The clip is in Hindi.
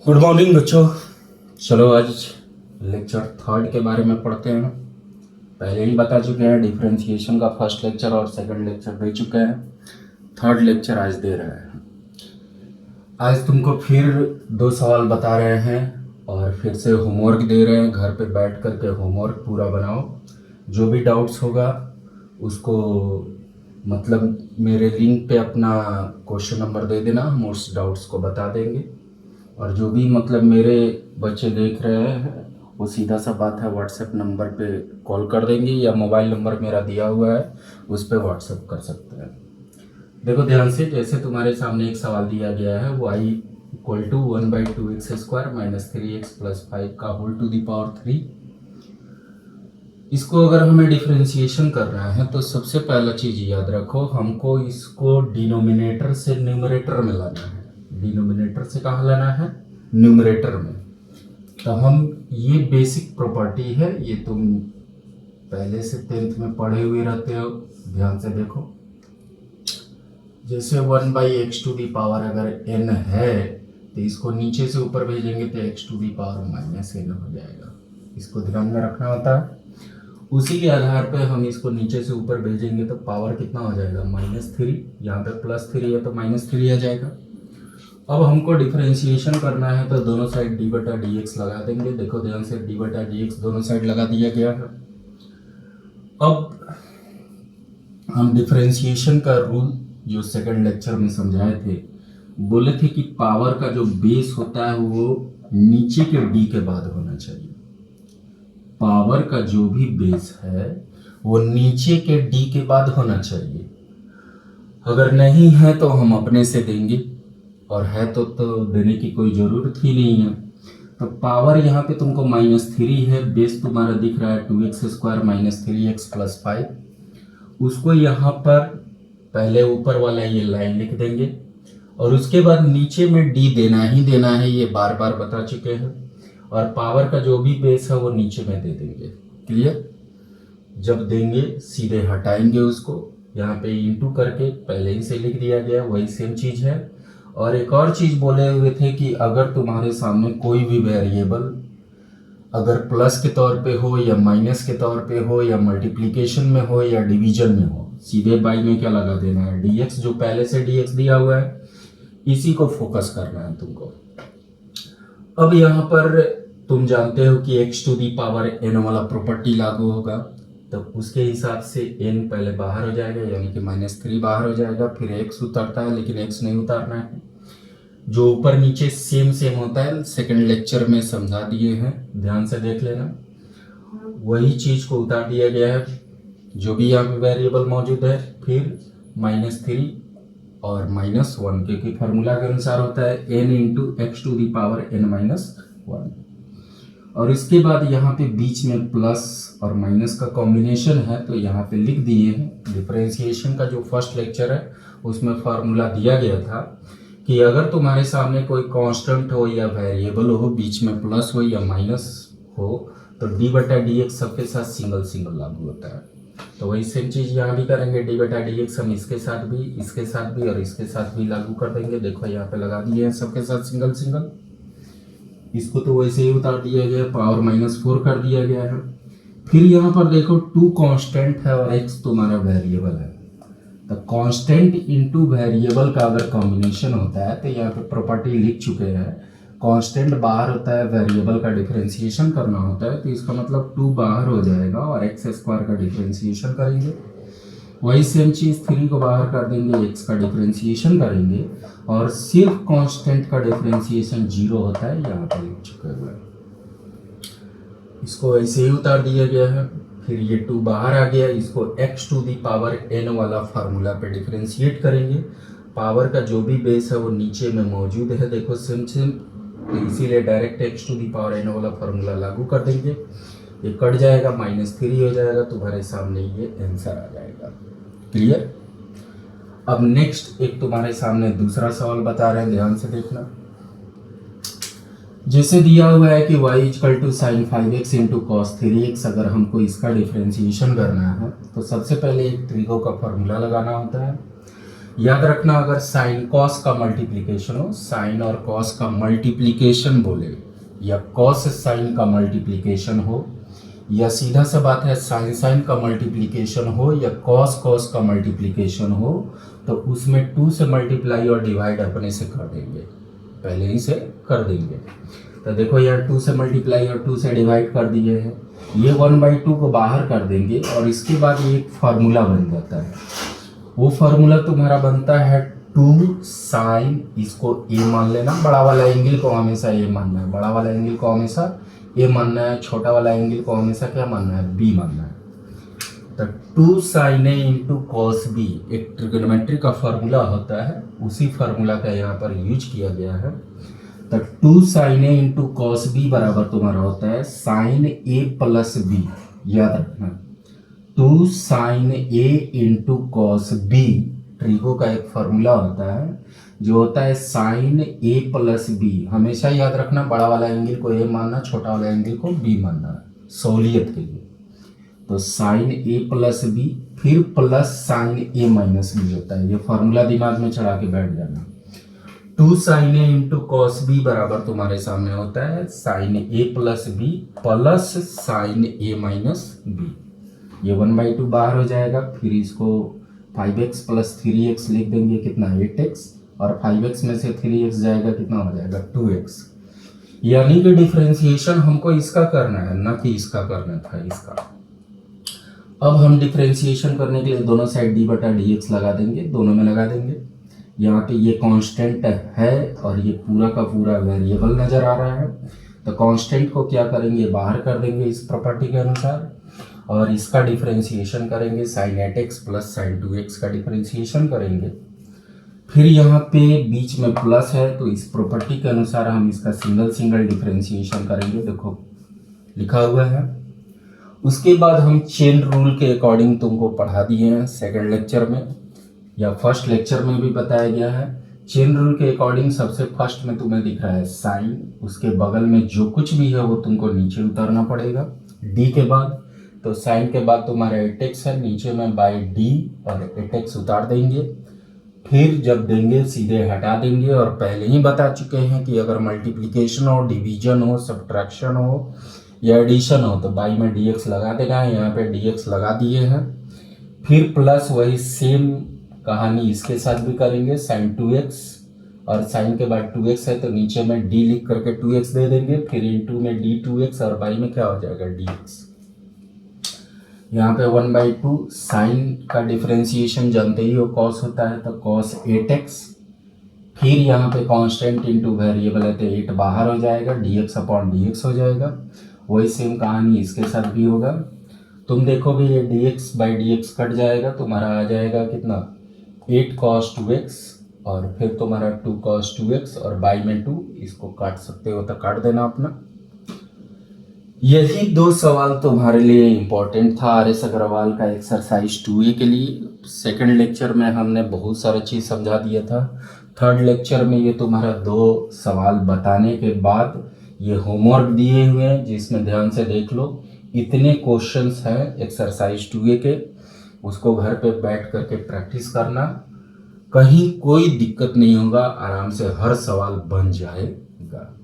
गुड मॉर्निंग बच्चों। चलो आज लेक्चर थर्ड के बारे में पढ़ते हैं। पहले ही बता चुके हैं, डिफरेंशिएशन का फर्स्ट लेक्चर और सेकंड लेक्चर दे चुके हैं। थर्ड लेक्चर आज दे रहे हैं। आज तुमको फिर 2 सवाल बता रहे हैं और फिर से होमवर्क दे रहे हैं। घर पे बैठ करके होमवर्क पूरा बनाओ। जो भी डाउट्स होगा उसको मतलब मेरे लिंक पे अपना क्वेश्चन नंबर दे देना, हम उस डाउट्स को बता देंगे। और जो भी मतलब मेरे बच्चे देख रहे हैं वो सीधा सा बात है, व्हाट्सएप नंबर पे कॉल कर देंगे या मोबाइल नंबर मेरा दिया हुआ है उस पर व्हाट्सएप कर सकते हैं। देखो ध्यान से, जैसे तुम्हारे सामने एक सवाल दिया गया है, y equal to 1/2x² minus 3x plus 5 का होल टू द पावर 3। इसको अगर हमें डिफरेंशिएशन करना है तो सबसे पहला चीज याद रखो, हमको इसको डिनोमिनेटर से न्यूमरेटर में लाना है। डिनोमिनेटर से कहाँ लाना है? न्यूमरेटर में। तो हम ये बेसिक प्रॉपर्टी है, ये तुम पहले से 10th में पढ़े हुए रहते हो। ध्यान से देखो, जैसे 1/x टू दी पावर अगर n है तो इसको नीचे से ऊपर भेजेंगे तो x to the power -n हो जाएगा। इसको ध्यान में रखना होता है। उसी के आधार पे हम इसको नीचे से ऊपर भेजेंगे तो पावर कितना हो जाएगा? -3। यहाँ पे +3 है तो -3 आ जाएगा। अब हमको डिफरेंशिएशन करना है तो दोनों साइड d/dx लगा देंगे। देखो ध्यान से, d/dx दोनों साइड लगा दिया गया है। अब हम डिफरेंशिएशन का रूल जो सेकंड लेक्चर में समझाए थे, बोले थे कि पावर का जो बेस होता है वो नीचे के d के बाद होना चाहिए। पावर का जो भी बेस है वो नीचे के d के बाद होना चाहिए। अगर नहीं है तो हम अपने से देंगे, और है तो देने की कोई ज़रूरत ही नहीं है। तो पावर यहाँ पे तुमको -3 है, बेस तुम्हारा दिख रहा है 2x² माइनस 3x प्लस 5। उसको यहाँ पर पहले ऊपर वाला ये लाइन लिख देंगे और उसके बाद नीचे में d देना ही देना है, ये बार बार बता चुके हैं। और पावर का जो भी बेस है वो नीचे में दे देंगे। क्लियर? जब देंगे सीधे हटाएंगे उसको, यहाँ पे इंटू करके पहले ही से लिख दिया गया, वही सेम चीज़ है। और एक और चीज बोले हुए थे कि अगर तुम्हारे सामने कोई भी वेरिएबल अगर प्लस के तौर पे हो या माइनस के तौर पे हो या मल्टीप्लिकेशन में हो या डिवीजन में हो, सीधे बाई में क्या लगा देना है? dx। जो पहले से dx दिया हुआ है इसी को फोकस करना है तुमको। अब यहाँ पर तुम जानते हो कि x to the power n वाला प्रॉपर्टी लागू होगा, तो उसके हिसाब से n पहले बाहर हो जाएगा, यानी कि -3 बाहर हो जाएगा। फिर x उतरता है, लेकिन x नहीं उतारना है। जो ऊपर नीचे सेम सेम होता है, सेकंड लेक्चर में समझा दिए हैं, ध्यान से देख लेना। वही चीज को उतार दिया गया है जो भी यहाँ पे वेरिएबल मौजूद है। फिर -3 और -1, क्योंकि फार्मूला के अनुसार होता है n into x to the power n-1। और इसके बाद यहाँ पे बीच में प्लस और माइनस का कॉम्बिनेशन है, तो यहाँ पे लिख दिए हैं। डिफरेंशिएशन का जो फर्स्ट लेक्चर है उसमें फार्मूला दिया गया था कि अगर तुम्हारे सामने कोई कांस्टेंट हो या वेरिएबल हो, बीच में प्लस हो या माइनस हो, तो d/dx सबके साथ सिंगल सिंगल लागू होता है। तो वही सेम चीज यहाँ भी करेंगे। d/dx हम इसके साथ भी, इसके साथ भी और इसके साथ भी लागू कर देंगे। देखो यहाँ पे लगा दिए हैं सबके साथ सिंगल सिंगल। इसको तो वैसे ही उतार दिया गया, पावर -4 कर दिया गया है। फिर यहाँ पर देखो 2 कांस्टेंट है और x तुम्हारा वेरिएबल है। तो कांस्टेंट इनटू वेरिएबल का अगर कॉम्बिनेशन होता है तो यहाँ पे प्रॉपर्टी लिख चुके हैं, कांस्टेंट बाहर होता है, वेरिएबल का डिफरेंशिएशन करना होता है, तो इसका मतलब 2 बाहर हो जाएगा और x² का डिफरेंशिएशन करेंगे। वही सेम चीज 3 को बाहर कर देंगे, x का डिफरेंशिएशन करेंगे और सिर्फ कांस्टेंट का डिफरेंशिएशन 0 होता है, यहाँ पर लिख चुके हुए हैं। इसको ऐसे ही उतार दिया गया है। फिर ये 2 बाहर आ गया, इसको x to the power n वाला फार्मूला पे डिफरेंशिएट करेंगे। पावर का जो भी बेस है वो नीचे में मौजूद है, देखो सेम सेम, तो इसीलिए direct x to the power n वाला फार्मूला लागू कर देंगे। ये कट जाएगा, -3 हो जाएगा, तुम्हारे सामने ये आंसर आ जाएगा। क्लियर? अब नेक्स्ट एक तुम्हारे सामने दूसरा सवाल बता रहे हैं, ध्यान से देखना। जैसे दिया हुआ है कि y = sin 5x into cos 3x, अगर हमको इसका डिफरेंशिएशन करना है तो सबसे पहले एक त्रिकोण का फॉर्मूला लगाना होता है। याद रखना, अगर साइन कॉस का मल्टीप्लिकेशन हो, साइन और कॉस का मल्टीप्लिकेशन बोले, या कॉस साइन का मल्टीप्लिकेशन हो, या सीधा सा बात है साइन साइन का मल्टीप्लिकेशन हो, या कॉस कॉस का मल्टीप्लिकेशन हो, तो उसमें 2 से मल्टीप्लाई और डिवाइड अपने से कर देंगे, पहले ही से कर देंगे। तो देखो यार 2 से मल्टीप्लाई और 2 से डिवाइड कर दिए हैं, ये 1/2 को बाहर कर देंगे और इसके बाद ये एक फार्मूला बन जाता है। वो फार्मूला तुम्हारा बनता है 2 साइन, इसको ए मान लेना, बड़ा वाला एंगल को हमेशा ए मानना है, बड़ा वाला एंगल को हमेशा ए मानना है, छोटा वाला एंगल को हमेशा क्या मानना है, बी मानना है। तो 2 साइन ए इंटू कॉस बी एक ट्रिग्नोमेट्री का फार्मूला होता है, उसी फार्मूला का यहाँ पर यूज किया गया है। तो 2 साइन ए इंटू कॉस बी बराबर तुम्हारा होता है साइन ए प्लस बी। याद रखना 2 साइन ए इंटू कॉस बी ट्रिगो का एक फार्मूला होता है जो होता है साइन ए प्लस बी। हमेशा याद रखना बड़ा वाला एंगल को ए मानना, छोटा वाला एंगल को बी मानना, सहूलियत के लिए। तो साइन ए प्लस बी फिर प्लस साइन ए माइनस बी होता है, ये फार्मूला दिमाग में चढ़ा के बैठ जाना। 2 साइन ए इंटू कॉस बी बराबर तुम्हारे सामने होता है साइन ए प्लस बी प्लस साइन ए माइनस बी। ये 1/2 बाहर हो जाएगा, फिर इसको 5x प्लस 3x लिख देंगे, कितना 8x, और 5x में से 3x जाएगा, कितना हो जाएगा 2x। यानी कि डिफरेंशिएशन हमको इसका करना है, ना कि इसका करना था, इसका। अब हम डिफरेंशिएशन करने के लिए दोनों साइड d/dx लगा देंगे, दोनों में लगा देंगे। यहाँ पे ये कांस्टेंट है और ये पूरा का पूरा वेरिएबल नज़र आ रहा है, तो कांस्टेंट को क्या करेंगे, बाहर कर देंगे इस प्रॉपर्टी के अनुसार, और इसका डिफरेंशिएशन करेंगे sign 8x plus sign 2x का डिफरेंशिएशन करेंगे। फिर यहाँ पे बीच में प्लस है, तो इस प्रॉपर्टी के अनुसार हम इसका सिंगल सिंगल डिफरेंशिएशन करेंगे, देखो लिखा हुआ है। उसके बाद हम चेन रूल के अकॉर्डिंग तुमको पढ़ा दिए हैं सेकंड लेक्चर में, या फर्स्ट लेक्चर में भी बताया गया है। चेन रूल के अकॉर्डिंग सबसे फर्स्ट में तुम्हें दिख रहा है साइन, उसके बगल में जो कुछ भी है वो तुमको नीचे उतारना पड़ेगा डी के बाद। तो साइन के बाद तुम्हारा 8x है, नीचे में बाई डी और 8x उतार देंगे। फिर जब देंगे सीधे हटा देंगे, और पहले ही बता चुके हैं कि अगर मल्टीप्लिकेशन हो, डिवीजन हो, सब्ट्रैक्शन हो या एडिशन हो तो बाई में dx लगा देना है, यहाँ पे dx लगा दिए हैं। फिर प्लस वही सेम कहानी इसके साथ भी करेंगे, साइन 2x, और साइन के बाद 2x है तो नीचे में d लिख करके 2x दे देंगे, फिर इंटू में d 2x और बाई में क्या हो जाएगा dx। यहाँ पे 1/2 साइन का डिफरेंशिएशन जानते ही हो कॉस होता है, तो कॉस 8x, फिर यहाँ पे कांस्टेंट इंटू वेरिएबल है तो 8 बाहर हो जाएगा, dx/dx हो जाएगा। वही सेम कहानी इसके साथ भी होगा। तुम देखोगे ये dx/dx कट जाएगा, तुम्हारा आ जाएगा कितना 8 cos 2x, और फिर तुम्हारा 2 cos 2x और बाई में 2, इसको काट सकते हो तो काट देना अपना। यही 2 सवाल तुम्हारे लिए इम्पोर्टेंट था RS अग्रवाल का एक्सरसाइज 2A के लिए। सेकंड लेक्चर में हमने बहुत सारा चीज़ समझा दिया था, थर्ड लेक्चर में ये तुम्हारा 2 सवाल बताने के बाद ये होमवर्क दिए हुए हैं, जिसमें ध्यान से देख लो। इतने क्वेश्चंस हैं एक्सरसाइज 2A के, उसको घर पे बैठ करके प्रैक्टिस करना, कहीं कोई दिक्कत नहीं होगा, आराम से हर सवाल बन जाएगा।